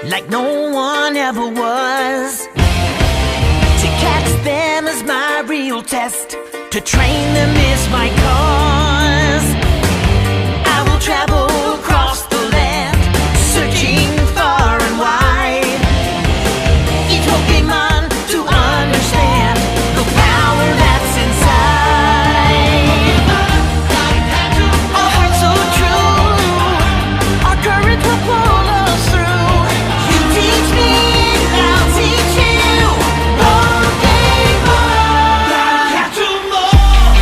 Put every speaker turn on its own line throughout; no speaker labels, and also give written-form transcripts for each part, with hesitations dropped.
like no one ever was. To catch them is my real test, to train them is my cause. I will travel across the land, searching far and wide. Each Pokemon to understand the power that's inside. Our hearts so true, our courage will pull us through. You teach me and I'll teach you. Pokemon, catch 'em all.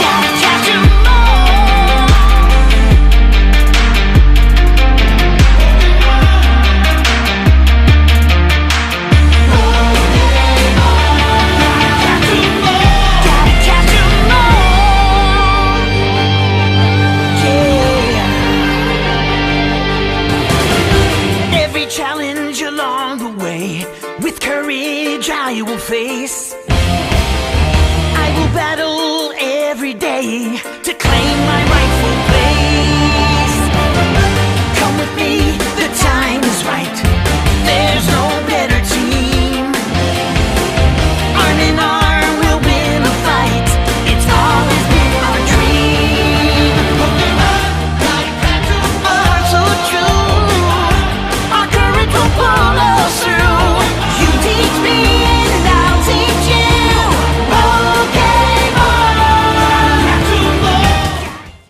Gotta catch 'em all. Gotta catch 'em all. Yeah. Every challenge along the way, with courage I will face. I will battle every day to claim my